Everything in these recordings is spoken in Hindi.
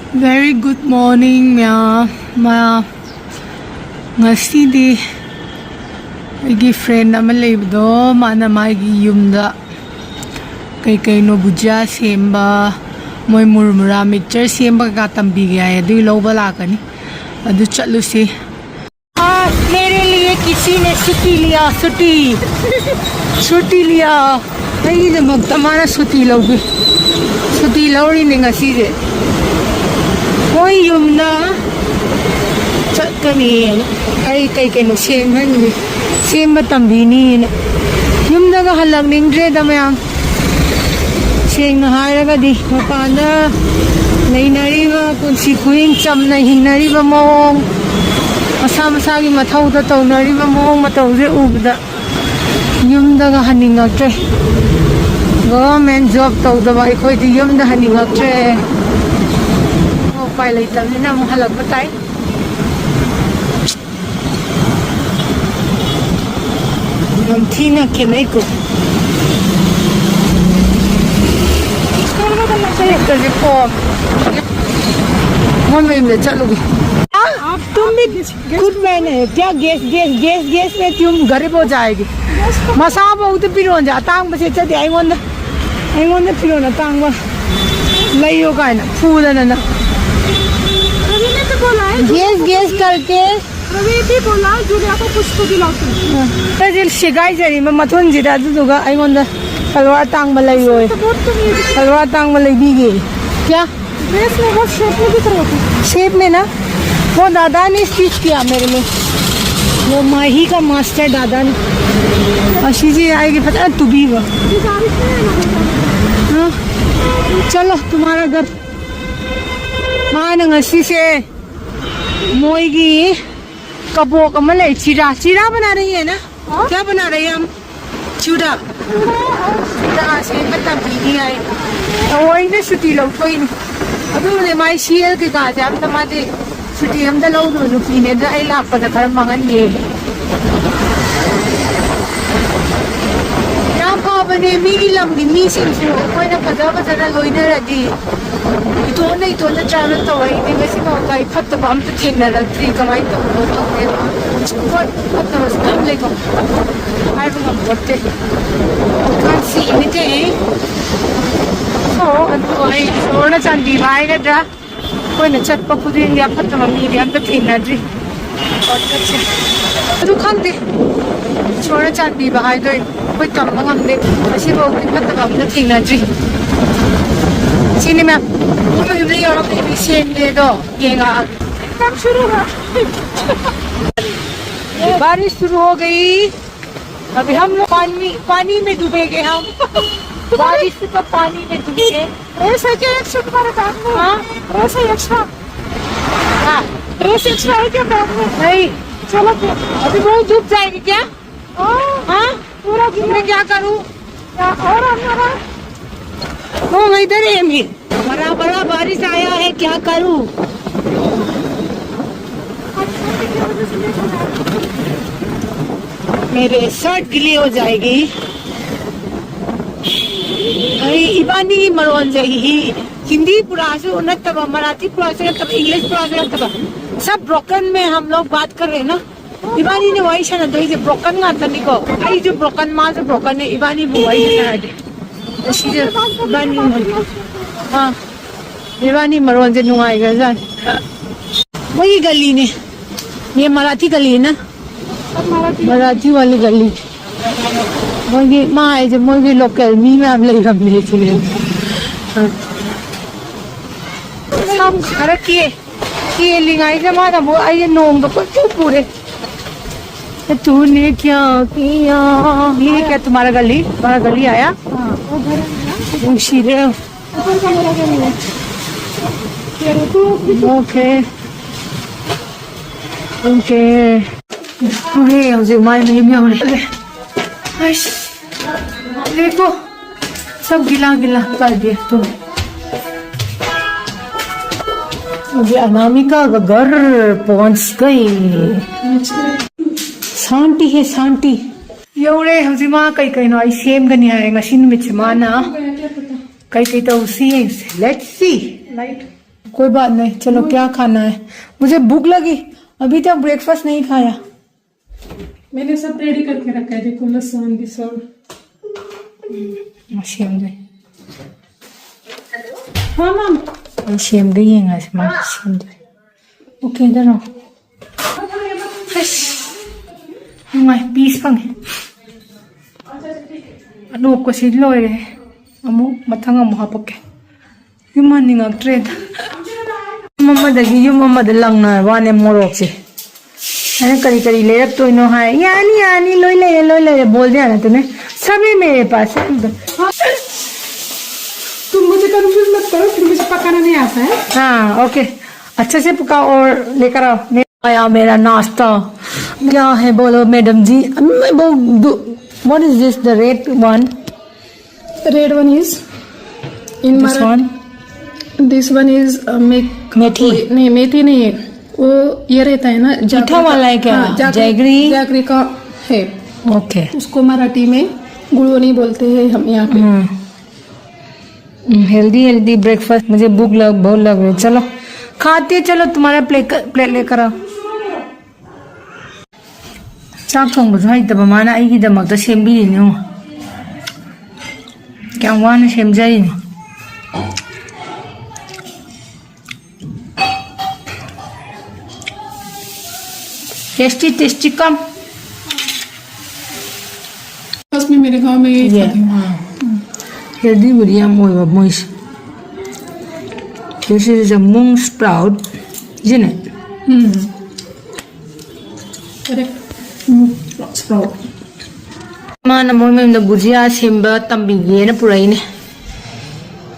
Very good morning, ngasi aigi friend ama leibdo mana maigi yumda kai no bujia semba moi murmura mixture semba ka tambige ay adu loba lakani adu chalu se मेरे लिए किसी ने छुट्टी लिया नहीं जब तमारा छुट्टी लोगी नहीं ngasi de कोई युमना चटकनी आई कई नो सेम तंबीनी युमदा का हलक निंद्रे दमयाम सेंग हायरगदी मपाना लेनरीबा पुंसी खुइंग चमना हिंगनरीबा मोंग मसा मसागी मथौदा तौनरीबा मोंग मतौजे उबदा युमदा का हनिंगक्ट्रे गवर्नमेंट जॉब तौदबा अखोइदि युमदा हनिंगक्ट्रे उपाय लेतबनिना अमुक हलक बताई थीना के नहीं को मैं चलोगी तुम भी गुड मैन है क्या गैस में तुम गरीब हो जाएगी मसा बहुत पिरो जा तांग बसे चते आइगोंद पिरो ना तांग बा लइयो का ना फूदना ना गैस करके रवि भी बोला जूलिया को कुछ तो दिलाते हैं शिकाई जरी में मथुन जिरा दुगा आइगोंद सलवार तांग बलइयो सलवार तांग बलई बीगे क्या ड्रेस में बहुत शेप में दिख रहा था शेप में ना वो दादा ने स्टिच किया मेरे में वो माही का मास्टर दादा ने आशीजी आएगी पता है तू भी वो हाँ चलो तुम्हारा घर मान ngasi से मोईगी कबोक अमले चिरा बना रही है ना क्या बना रही है हम चूड़ा से मतलब बीगी आए वो इन्हें छुट्टी लो कोई अभी माई सीएल के कहा थे हम तमारे छुट्टी हम तो लोग दोनों पीने तो आई लाभ पता कर मंगन ये बने मीगी लम्बी मी सिंसु कोई ना पता लोइने रही इतोना ट्रैवल तो वही नहीं वैसे का होता है फट बम तो खेलना लगती कमाई तो बहुत होते हैं बहुत तो बस हम लेको आई वो हम बोलते can't see anything so अंतोई सोना चांदी भाई का ड्रा कोई न चट पपुदी या फट मम्मी भी हम तो खेलना जी और कुछ तो खाते सोना चांदी भाई तो कोई कम हम दे ऐसे वो फट बम तो खेलना जी सिनेमा मुझे और बेबी सेन ले दो येगा कब शुरू हुआ बारिश शुरू हो गई अभी हम लोग पानी में डूबेंगे हम बारिश तो पानी में डूबेंगे ऐसे क्या एक्स्ट्रा तुम्हारे बैग में हाँ ऐसे एक्स्ट्रा हाँ ऐसे एक्स्ट्रा है क्या बैग में नहीं चलो अभी बहुत डूब जाएगी क्या हाँ पूरा मैं क्या करूँ और हमारा वो इधर है अमीर बड़ा बारिश आया है क्या करूँ मेरे शर्ट गिली हो जाएगी इबानी मरोन जाएगी हिंदी पुरासो नतबा मराठी पुरासो नतबा इंग्लिश पुरासो नतबा सब ब्रोकन में हम लोग बात कर रहे हैं ना इबानी ने वही शना तो इसे ब्रोकन ना तनी को आई जो ब्रोकन माँ जो ब्रोकन है इबानी वो वही शना दे इबानी हाँ इबानी मरोन से नुआएगा जान वही गली ने ये मराठी गली है ना मराठी वाली गली मोगी माँ है जब मोगी लोकल मी में हम ले चले हम घर किए लिंगाई से माँ वो आई नोंग तो कुछ पूरे तूने क्या किया ये क्या तुम्हारा गली आया शीरे ओके अरे हौजे माय में हो रहे देखो सब गिला कर दिया तुम मुझे अनामिका का घर पहुंच गई शांति है शांति यौरे हौजे माँ कई नो आई सेम गनी आएगा सिन में माना कई तो उसी है लेट्स सी लाइट कोई बात नहीं, चलो क्या खाना है? मुझे भूख लगी, अभी तक ब्रेकफास्ट नहीं खाया। मैंने सब रेडी करके रखा है, देखो लहसुन भी सब। हाँ मैम, शेम गई है nga sama शेम दे। ओके, इधर आओ। Ngay peace pang. Ano ko si Loy amo matanga mo hapok. Yung maning ang trade. Mama dagi yung mama dalang na wane morok si. Ano करी ले रख तो इनो है यानी लोई ले बोल दिया ना तूने सभी मेरे पास है। तुम मुझे कंफ्यूज मत करो, फिर मुझे पकाना नहीं आता है। हाँ ओके, अच्छे से पकाओ और लेकर आओ। आया मेरा नाश्ता। क्या है बोलो madam ji? What is this? The red one? Red one is in This one? This one is मेथी। नहीं मेथी नहीं है, वो ये रहता है ना मीठा वाला है क्या? हाँ, जैगरी। जागरी का है। ओके, उसको मराठी में गुड़वनी बोलते हैं हम यहाँ पे। Healthy breakfast. मुझे भूख बहुत लग रही है। चलो खाते, चलो तुम्हारा प्लेट लेकर आओ। चाक थोंबसु हैतबा माना अइगिदमक्ता सेमबिरिनि हो। क्या वाना सेमजारिनि। टेस्टी कम। बस में मेरे गांव में ये हेल्दी बढ़िया मोइस। This is a mung sprout, isn't it? Correct, sprout. माना मोमें भुजिया सेम्बा तंबीगे ना पुराइने।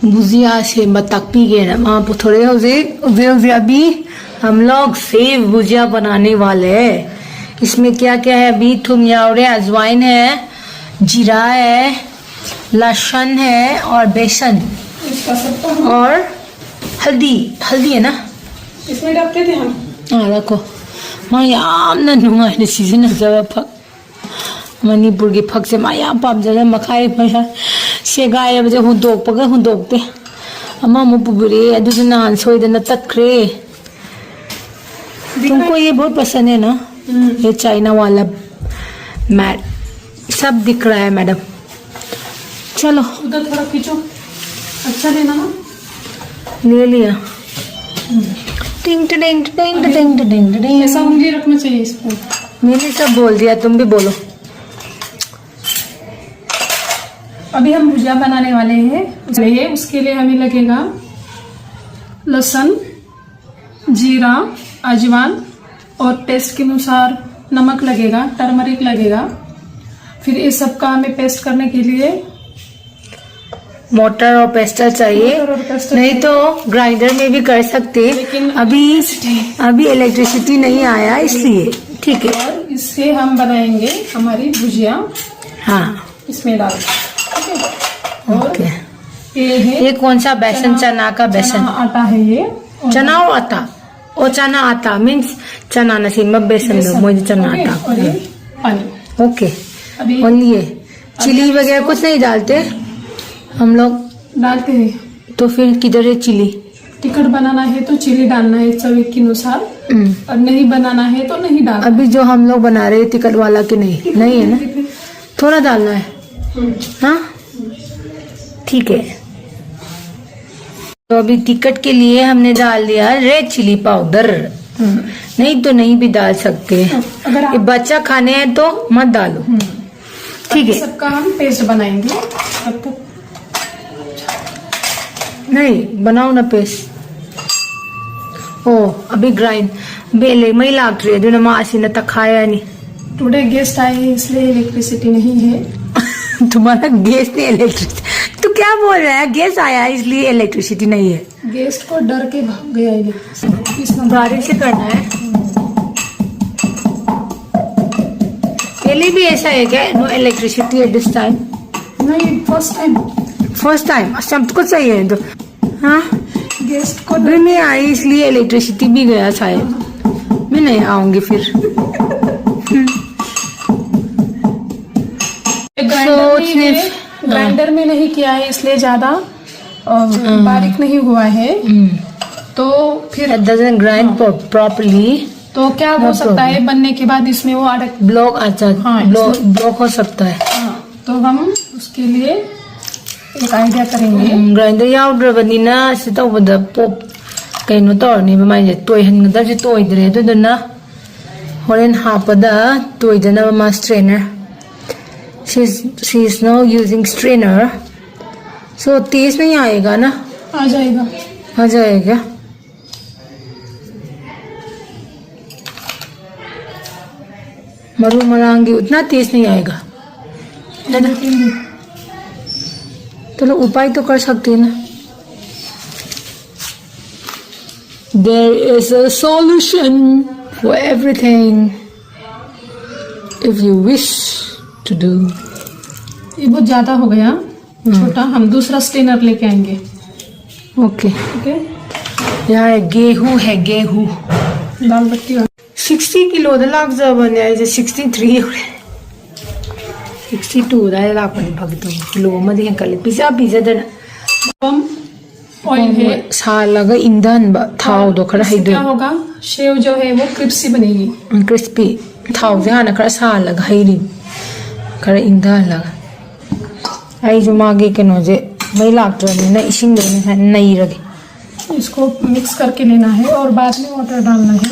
भुजिया सेम्बा तकपीगे ना मां पुथोरे उसे अभी हम लोग सेव भुजिया बनाने वाले हैं। इसमें क्या क्या है? अभी थुम यावरे, अजवाइन है, जीरा है, लहसुन है और बेसन और हल्दी है ना? इसमें डालते थे हम। हाँ रखो। माँ यामना नुंगाइने सिजिनजबा फक मणिपुर की फक से माँ याम पामजना मखाई भैया सेगायबजे हुंदोकते अमा मु पुबुरे अदुसु नान सोइदना तत्खरे। तुमको ये बहुत पसंद है ना? ये चाइना वाला मैट सब दिख रहा है मैडम। चलो उधर थोड़ा खींचो, अच्छा लेना ना। ले लिया। टिंग टिंग टिंग टिंग टिंग टिंग। ऐसा उंगली रखना चाहिए इसको। मैंने सब बोल दिया, तुम भी बोलो। अभी हम भुजिया बनाने वाले हैं। उसके लिए हमें लगेगा लहसुन, जीरा, अजवाइन और टेस्ट के अनुसार नमक लगेगा, टर्मरिक लगेगा। फिर इस सब का हमें पेस्ट करने के लिए मोटर और पेस्टर चाहिए। नहीं तो ग्राइंडर में भी कर सकते, लेकिन अभी इलेक्ट्रिसिटी नहीं आया इसलिए। ठीक है, और इससे हम बनाएंगे हमारी भुजिया। हाँ इसमें डाल, ठीक है। और ओके। ये है, ये कौन सा बेसन? चना का बेसन, आटा है ये। चना और आटा। और चना आटा मीन्स चना नसीम बेसन दो मुझे चना ओके, आटा। और ये पानी। ओके। अभी और ये चिली वगैरह कुछ नहीं डालते हम लोग? डालते हैं। तो फिर किधर है चिली? टिकट बनाना है तो चिली डालना है चवी के अनुसार, और नहीं बनाना है तो नहीं डालना। अभी जो हम लोग बना रहे हैं टिकट वाला के नहीं है ना? थोड़ा डालना है। हाँ ठीक है। तो अभी टिकट के लिए हमने डाल दिया रेड चिली पाउडर। नहीं तो नहीं भी डाल सकते। अगर ये बच्चा खाने हैं तो मत डालो। ठीक है, सबका हम पेस्ट बनाएंगे। अब तक नहीं बनाओ ना पेस्ट। ओ अभी ग्राइंड बेले मई लाग रही है मासी ने तखाया नहीं। टुडे गेस्ट आए हैं इसलिए इलेक्ट्रिसिटी नहीं है। तुम्हारा गैस नहीं इलेक्ट्रिसिटी? तू क्या बोल रहा है? गैस आया है इसलिए इलेक्ट्रिसिटी नहीं है। गेस्ट को डर के भाग गया इलेक्ट्रिसिटी। इस नंबर बारीक से करना है। पहले भी ऐसा है क्या? No electricity at this time? नहीं, फर्स्ट टाइम। सब कुछ सही है तो। हाँ गेस्ट को अभी मैं आई इसलिए इलेक्ट्रिसिटी भी गया शायद। मैं नहीं आऊंगी फिर। ग्राइंडर में नहीं किया है इसलिए ज्यादा बारीक नहीं हुआ है। तो फिर It doesn't grind properly. तो क्या हो No सकता है problem. बनने के बाद इसमें वो अड़क Block अच्छा हाँ, block हो सकता है. तो हम उसके लिए एक आइडिया करेंगे Grinder याउद्रबनिना से तौबदा pop कहीं तौरनी बमाइजे तोयहनगदबसे तोयद्रे अदुदुना होरेन हापदा तोयदना मा strainer. She is now using strainer. So तेज नहीं आएगा ना? आ जाएगा आ जाएगा. मरु मरांगी उतना तेज नहीं आएगा. चलो उपाय तो कर सकते हैं ना. There is a solution for everything if you wish to do. ये बहुत ज्यादा हो गया छोटा हम दूसरा स्टेनर लेके आएंगे Okay. ओके यहाँ गेहूं है गेहूं. दाल बत्ती 60 किलो दा लाग जाबने आई 63 हो 62 दा लापने भगतो किलो मदे हेंकले पिज्जा दन हम ऑयल है सालगा इंधन बा थाव दो खरा इससे हाइदो क्या होगा शेव जो है वो क्रिस्पी बनेगी क्रिस्पी थाव से हाना खरा सालगा हाइरी खरा इंधन लगा आई जो मागे कनो जे मई लाक्टरने ना इसिंग देने नहीं रगे. इसको मिक्स करके लेना है और बाद में वाटर डालना है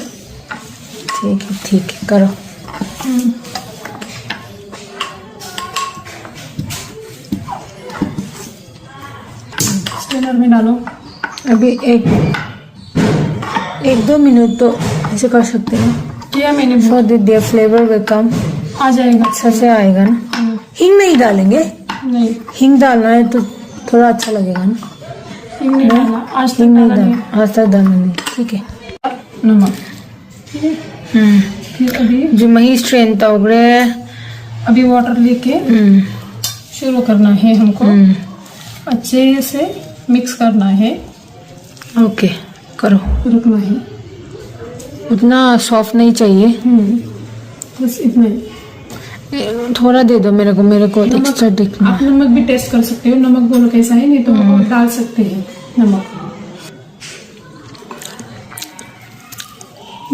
ठीक है करो. स्टेनर में डालो अभी एक दो मिनट तो ऐसे कर सकते हैं. किया मैंने so the flavour will come. आ जाएगा अच्छा से आएगा ना. हिंग नहीं डालेंगे. नहीं हिंग डालना है तो थोड़ा अच्छा लगेगा ना. हिंग नहीं डालना आज तक हिंग नहीं डाला नहीं डाल आज तक डालना नहीं. ठीक है. नमक ठीक है फिर अभी जो मही स्ट्रेन तोगरे अभी वाटर लेके शुरू करना है हमको अच्छे से मिक्स करना है ओके करो. रुकना है उतना सॉफ्ट नहीं चाहिए. बस इतना ही. थोड़ा दे दो मेरे को एक्स्ट्रा दिखना. आप नमक भी टेस्ट कर सकते हो नमक बोलो कैसा है नहीं तो और डाल सकते हैं नमक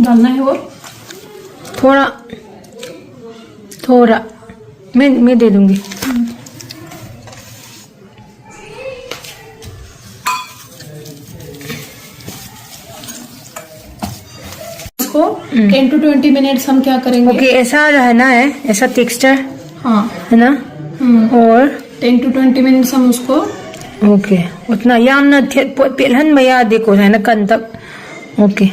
डालना है और थोड़ा मैं दे दूंगी. इसको 10 to 20 मिनट्स हम क्या करेंगे ओके ऐसा रहना है ऐसा टेक्सचर हाँ है ना. और 10 to 20 मिनट्स हम उसको ओके उतना यामना पेलहन मया देखो है ना कन तक. ओके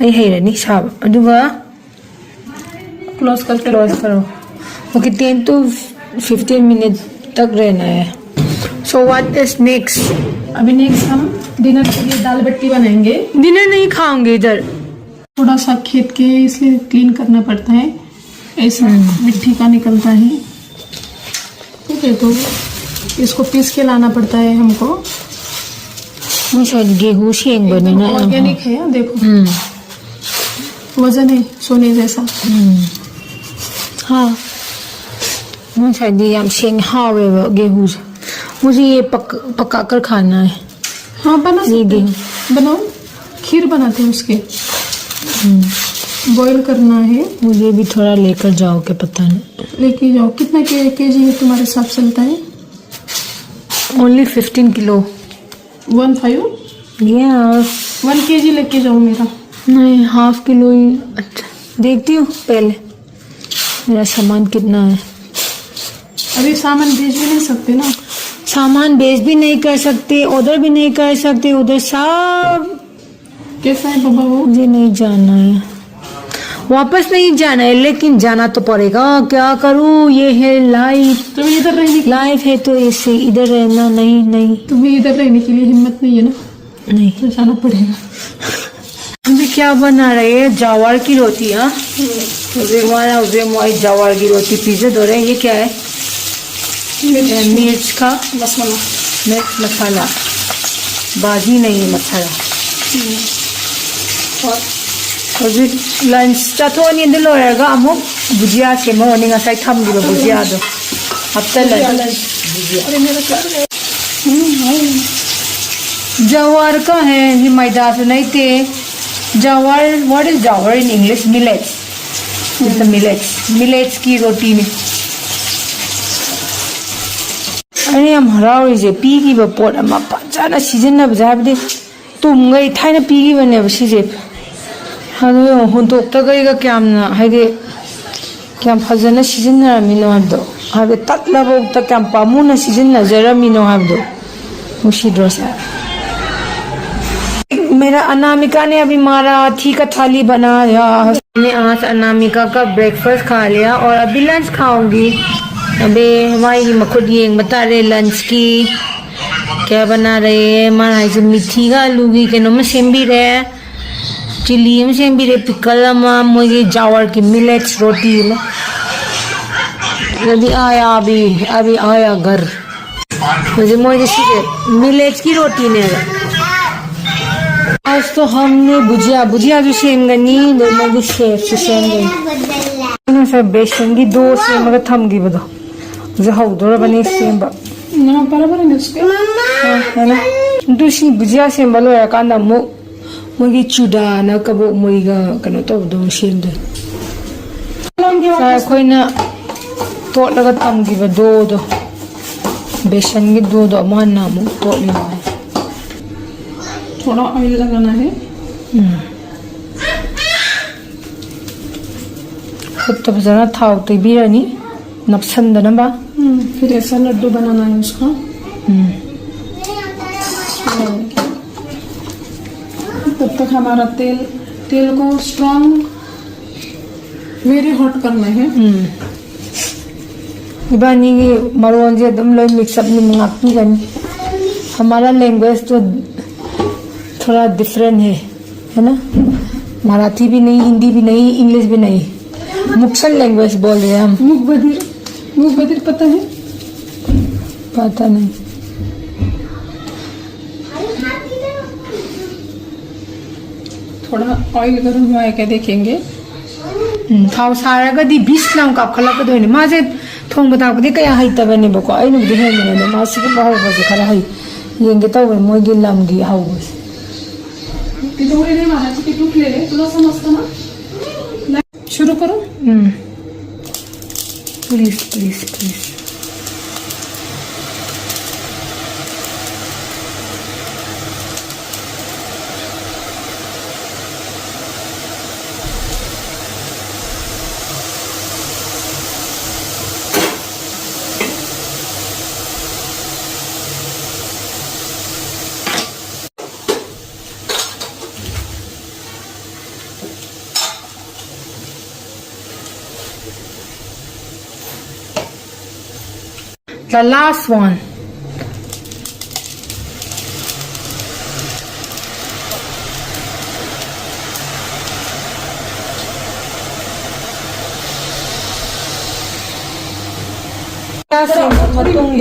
आई हेरनी साब अदुगा क्लोज करके क्लोज करो. ओके 10 to 15 मिनट तक रहना है. So what is next. अभी नेक्स्ट हम डिनर के लिए दाल बट्टी बनाएंगे डिनर नहीं खाऊंगे इधर. थोड़ा सा खेत के इसलिए क्लीन करना पड़ता है ऐसा मिट्टी का निकलता है. ठीक है तो इसको पीस के लाना पड़ता है हमको. शायद गेहूं शेंग बने ना. ऑर्गेनिक है देखो वजन है सोने जैसा. हाँ शायद ये हम शेंग हावे गेहूं मुझे ये पका कर खाना है. हाँ बना ये सकते हैं. बनाओ खीर बनाते हैं उसके बॉईल करना है. मुझे भी थोड़ा लेकर जाओ के पता नहीं. लेके जाओ कितना केजी है तुम्हारे हिसाब से चलता है. Only 15 kilo. 15 1 kg लेके जाओ मेरा. नहीं हाफ किलो ही. अच्छा देखती हूँ पहले मेरा सामान कितना है. अभी सामान बेच भी नहीं सकते ना. सामान बेच भी नहीं कर सकते ऑर्डर भी नहीं कर सकते. उधर सब कैसा है बाबा वो मुझे नहीं जाना है. वापस नहीं जाना है लेकिन जाना तो पड़ेगा. क्या करूँ ये है लाइफ. तुम्हें इधर रहने लाइफ है तो ऐसे इधर रहना. नहीं तुम्हें इधर रहने के लिए हिम्मत नहीं है ना. नहीं तो जाना पड़ेगा. अभी क्या बना रहे हैं. जावार की रोटी. हाँ जावार की रोटी पिज्जा दो रहे. ये क्या है. मिर्च का मसाला मिर्च मसाला बाजी नहीं है मसाला. हौजिक लंच चाथोनी इंद लोयरगा अमुक भुजिया सेमोनी ngasai thamgiba भुजिया दो हफ्ता लंच भुजिया. अरे मेरा क्या जवार का है ये मैदा तो नहीं थे जवार व्हाट इज जवार in English millets it's millets की रोटी ने अरे हम हराउरिजे पीगिबा पोट अमा फजाना सिजन्नबजे हाबदे तुमगै थाइना पीगिबनेबा सिजे हादो हुंतोक्तगैगा क्यामना हाइदे क्याम फजना सिजन्नरामिनो हाबदो हाबे तत्लाबोक्ता क्याम पामुना सिजन्नजरामिनो हाबदो मुशिद्रोसा मेरा अनामिका ने अभी मराठी का थाली बनाया। मैंने आज अनामिका का ब्रेकफास्ट खा लिया और अभी लंच खाऊंगी। अबे हमारी मखुद ये बता रहे लंच की क्या बना रहे हैं। हमारा जो मिठी का आलू की के नोम सेम भी रहे चिली में सेम भी रहे पिकल मुझे जावर की मिलेट्स रोटी अभी आया अभी आया घर मुझे सीधे मिलेट्स की रोटी ने आज तो हमने भुजिया जो सेम गनी दोनों सेम गई सर बेसन की दो सेम थमगी बदो मुझे हौदोर बने सेम है ना दूसरी भुजिया सेम लोरकान मोगी चूडाना कबो मोईगा कनो तौदो सेमदो अखोइना तोटलगा थमगिबा दो बेसन की दो माना मु तोटली थोड़ा ऑयल लगाना है खुद तो फजना थाव तैबीरनी नपसंदनबा फिर ऐसा लड्डू बनाना है उसका तब तक हमारा तेल को स्ट्रॉन्ग वेरी हॉट करना है इबानी की मरोन से एकदम लोग मिक्सअप नहीं मंगाती गनी हमारा लैंग्वेज तो थोड़ा डिफरेंट है ना मराठी भी नहीं हिंदी भी नहीं इंग्लिश भी नहीं मुक्सल लैंग्वेज बोल रहे हैं हम मुख बधिर पता है पता नहीं थोड़ा ऑयल गर्म हुआ है क्या देखेंगे थाव सारगदी 20 लाम कापखलकदोइने माजे थोंग बताकदे कया हैतबनेबको आइनुबदे हेमने मासिक बाहुबसे खरा है येंगे तौबे मोइगे लामगी हाउबस इधर नहीं मारा कि टूट ले तुला समझता ना शुरू करो प्लीज The last one.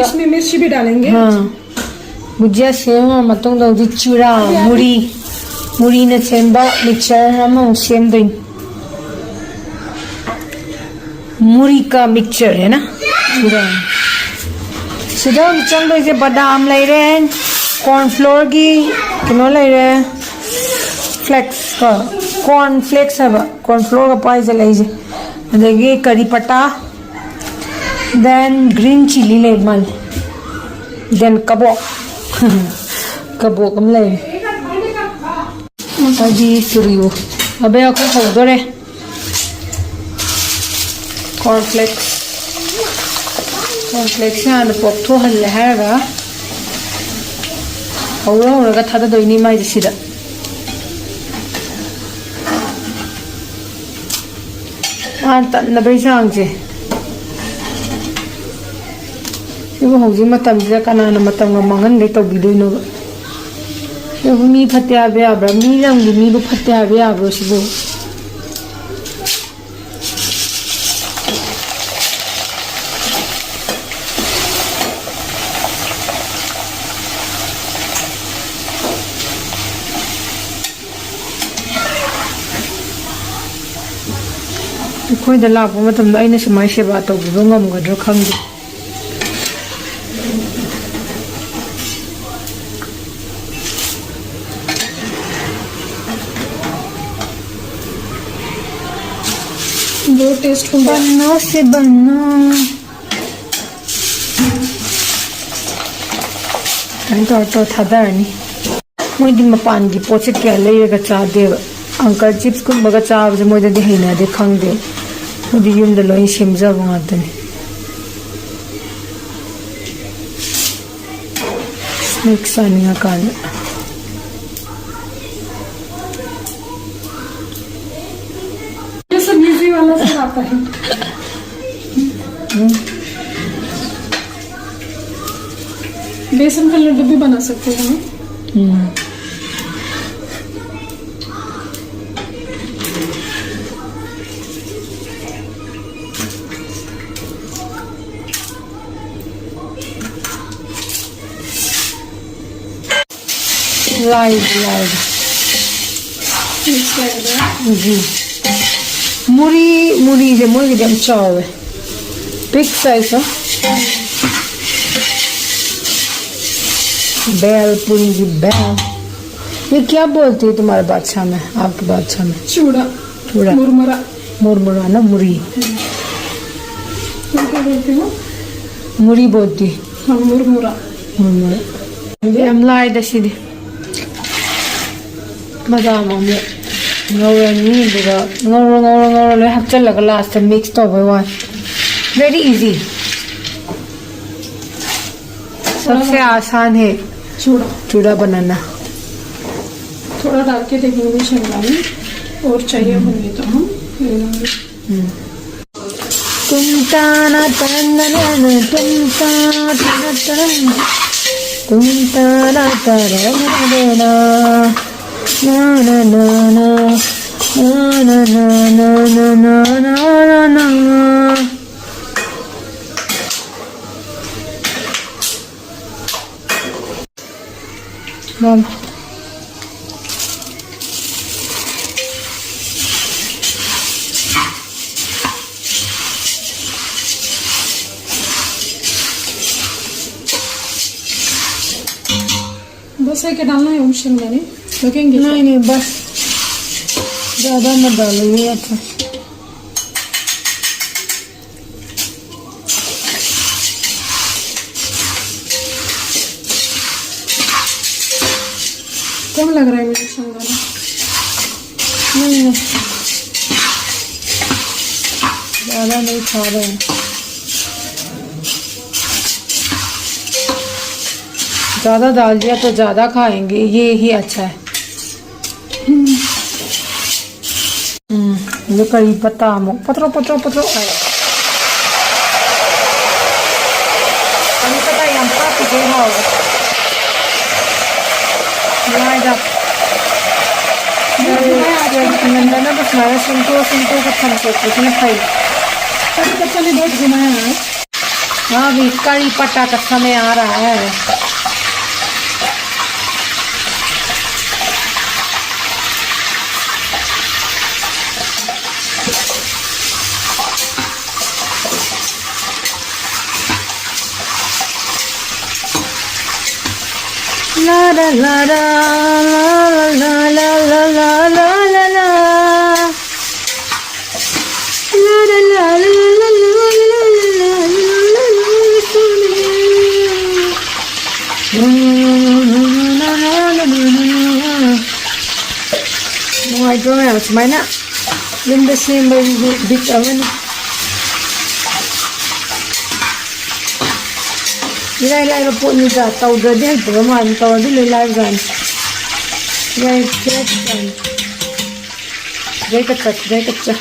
इसमें मिर्ची भी डालेंगे हाँ भुजिया सेम मतोंदा चूड़ा मुरी ने सेम मिक्सचर सेम मुरी का मिक्सचर है ना चूड़ा चंगे बादाम लेरे कॉर्नफ्लोर की किनो लेरे फ्लेक्स का कॉर्न फ्लेक्स है कॉर्नफ्लोर का पाइज लेजे करी पत्ता देन ग्रीन चिली ले मन देन कबोक हम ले अभी सुरियो अबे ako हौदोरे कॉर्नफ्लेक्स कॉर्नफ्लेक्स हान पोपथो हल्ले हारगा हौरगा थादा दोइनी माइ सिदा तन्नबई चांगसे सिबो हौजी मतमसिदा कनाना मतमगा मांगनगै तौबिदोइनोबा सिबो मी फत्ते हाबे याब्रा मी रंगी मीबो फत्ते हाबे याब्रो सिबो ꯑꯩꯈꯣꯏꯗ ꯂꯥꯛꯄ ꯃꯇꯝꯗ ꯑꯩꯅ ꯁꯨꯃꯥꯏ ꯁꯦꯕꯥ ꯇꯧꯕꯤꯕ ꯉꯝꯒꯗ꯭ꯔꯥ ꯈꯪꯗꯦ जो टेस्टफुल है। बन्ना से बन्ना तो थादरनी मोदी मपान की पोचे क्या लेगा चादे अंकल चिप्स कुंबगा चाबजे मोदी हैनादे खंगदे मोदी यूमदा लोइन सेमजाब ngaतने स्नैक्स आनिया कान ये सब इजी वाला सब आता है। बेसन का लड्डू भी बना सकते हैं हम। लाइव लाइव मिक्स करेंगे। जी मुरी जे मुरी जम चाव है बिग साइज है बैल पूरी की बैल ये क्या बोलते हैं तुम्हारे बादशाह में आपके बादशाह में चूड़ा चूड़ा मुरमुरा मुरमुरा ना मुरी तुम क्या बोलते हो? मुरी बोलती हाँ मुरमुरा। मुरमुरा हम लाई दशीदी बादाम में ngorani duga ngoro le hapchalaga last mix to boy very easy सबसे आसान है चूड़ा चूड़ा बनाना थोड़ा डाल के देखेंगे शिमला में और चाहिए होंगे तो हम ले लेंगे। तुम ताना ताना तुम ताना ताना तुम ताना ताना na na na na na na na na na na na na Mom बस है कि डालना है शिमला में लगेंगे नहीं बस ज़्यादा मत डालो ये अच्छा कम लग रहा है मुझे शिमला नहीं ज़्यादा नहीं खा रहे हैं ज़्यादा डाल दिया तो ज़्यादा खाएंगे ये ही अच्छा है ये कड़ी पत्ता पत्रो पत्रो पत्रो कड़ी पत्ता यहाँ पर पिके हो नंदना बस हमारा सुनतो का थमको कुछ नहीं खाई कड़ी पत्ता ने बहुत घुमाया है। हाँ भी कड़ी पत्ता का समय आ रहा है la la la la la la la la la la la la I don't know it's mine in the same big oven Lai lai po ni da tau da de de man tau di lai gan Lai check gan Dai ka cha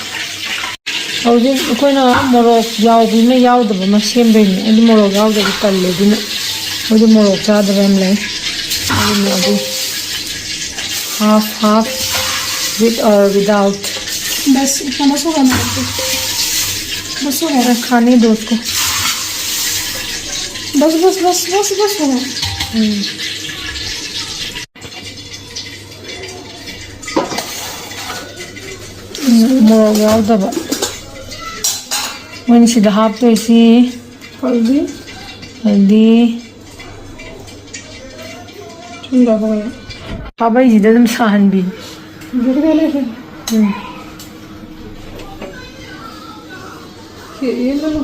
Au din ko na morok yaw bi me yaw da ma sem be ni adi morok yaw da kal le din adi morok cha da bam lai adi mo adi half with or without बस इतना बस होगा ना बस होगा खाने दो उसको बस बस बस बस बस होगा morok yaw da ba when she the half to see haldi ठंडा हो गया पापा जी दम साहन भी गिर गए ये लो लो।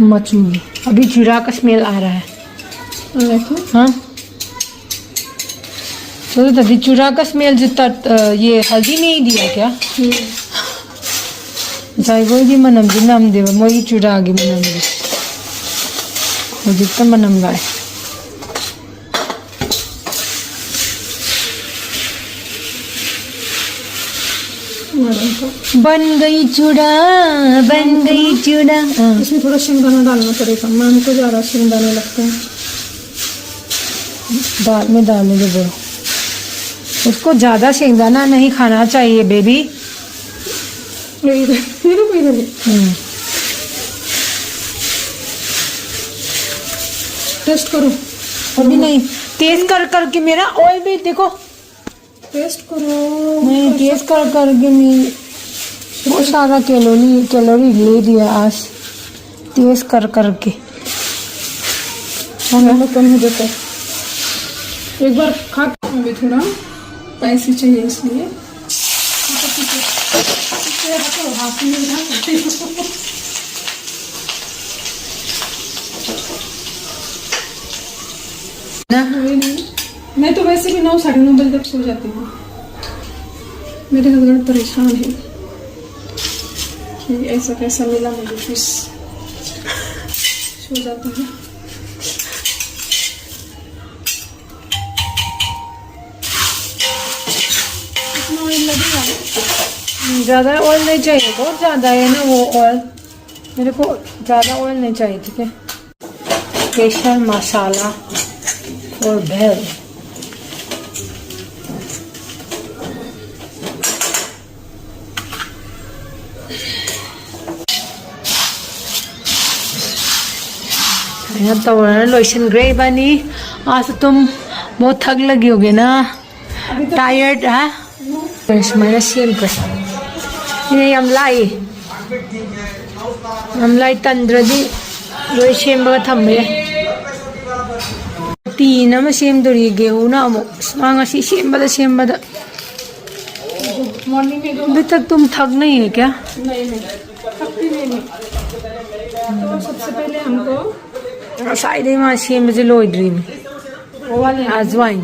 मछली अभी जीरा का स्मेल आ रहा है। देखो हाँ तो तभी चूरा का स्मेल जितना ये हल्दी में ही दिया क्या जाएगो दी मनम जी नाम देव मोई चूरा आगे मनम जी वो जितना मनम लाए बन गई चूड़ा इसमें थोड़ा शेंगदाना डालना पड़ेगा, मैम को ज़्यादा शेंगदाने लगते हैं। दाल में डालने दो बड़ो, उसको ज़्यादा शेंगदाना नहीं खाना चाहिए बेबी। टेस्ट करो। अभी नहीं, टेस्ट कर करके मेरा ऑयल भी देखो, टेस्ट करो। नहीं टेस्ट कर करके मैं बहुत सारा कैलोरी ले दिया आज टेस्ट कर करके। कम हो जाता है एक बार खा के। अभी थोड़ा स्पाइसी चाहिए इसलिए ना मैं तो वैसे भी 9 साढ़े 9 बजे तक सो जाती हूँ। मेरे हस्बैंड परेशान है कि ऐसा कैसा मिला मुझे फिश, सो जाता है। कितना ऑयल लगेगा? ज़्यादा ऑयल नहीं चाहिए, बहुत ज़्यादा है ना वो ऑयल, मेरे को ज़्यादा ऑयल नहीं चाहिए। ठीक है, स्पेशल मसाला और भेल। तो लोशन ग्रे बनी। आज तुम बहुत थक लगी होगी ना, टायर्ड है। मैंने सेम कर ये हमलाई तंद्रदी लोई सेम थमे तीन अम सेमदोरी गेहूना अमुक सेमबदा मॉर्निंग में अभी तक तुम थक नहीं है क्या? नहीं थकती नहीं। तो सबसे पहले हमको शायद वहाँ सेम बजे लोइड्री में वो वाले अजवाइन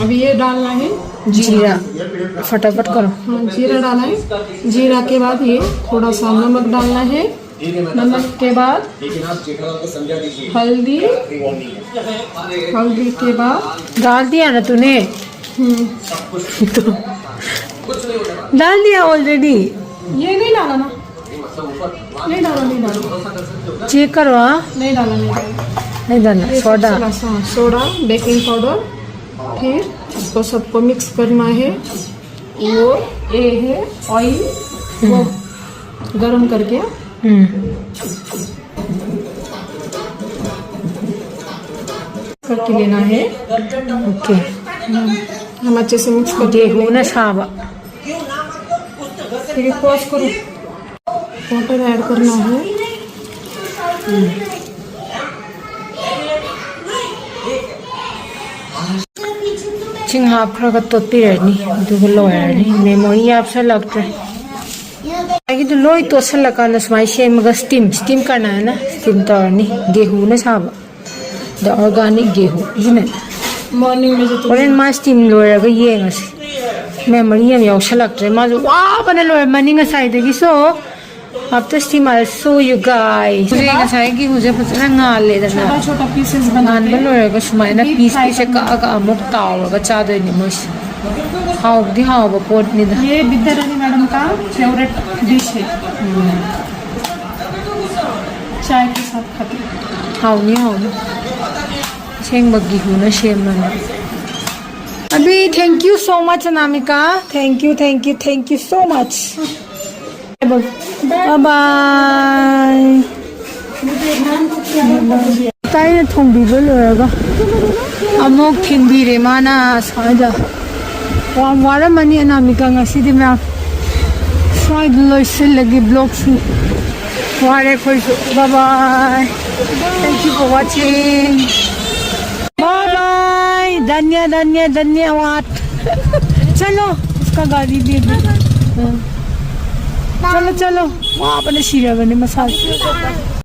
अभी ये डालना है जीरा, फटाफट करो। हाँ जीरा डाला है। जीरा के बाद ये थोड़ा सा नमक डालना है। नमक के बाद हल्दी, हल्दी के बाद डाल दिया ना तूने? तो डाल दिया ऑलरेडी। ये नहीं डाला ना, नहीं डाला चेक करो। हाँ नहीं डाला नहीं डालना सोडा, सोडा, बेकिंग पाउडर। फिर इसको सबको मिक्स करना है। वो ये है ऑयल, वो गरम करके करके लेना है। ओके, हम अच्छे से मिक्स कर देखो ना साबा। फिर पॉज करो, वाटर ऐड करना है। चिंग हाफ खरा तोत्तीरनी अदुगा लोयरनी मेमोरी आपसे लगता है आगे तो लोई तो सल लगा स्माई सेमगा स्टीम करना है ना। स्टीम तौरनी गेहूं ना साबा द ऑर्गेनिक गेहूं इसने मॉर्निंग में जो होरेन मा स्टीम लोयरगा येंगसी मेमोरी याम यावसलक्ट्रे मा जो वा बना लोयर मनिंग साइडगी so after steam I so you guys मुझे ngasai gi मुझे फसना ngale dana छोटा पीसेस बनान बन लोयरगा सुमाइना पीस पीस का अमुक तावरगा चादोइनि मोस हाउदी हाउबा पोटनी दा। ये विद्यारानी मैडम का फेवरेट डिश है, चाय के साथ खाते हैं। हाउनी शेंग बग्गी हूँ ना शेम बना। अभी thank you so much Anamika, thank you so much. Bye bye. ताई थोंबीबो लोयरगा अमुक थिनबीरे माना साइदा वाम वारमनी अनामिका ngasiदी मा साइड लोइसलगी ब्लॉग्स वारे खोइसु। Bye bye, thank you for watching. Bye bye, धन्यवाद। चलो उसका गाड़ी दे दो। हाँ। चलो चलो वहाँ अपने शीरा बने मसाज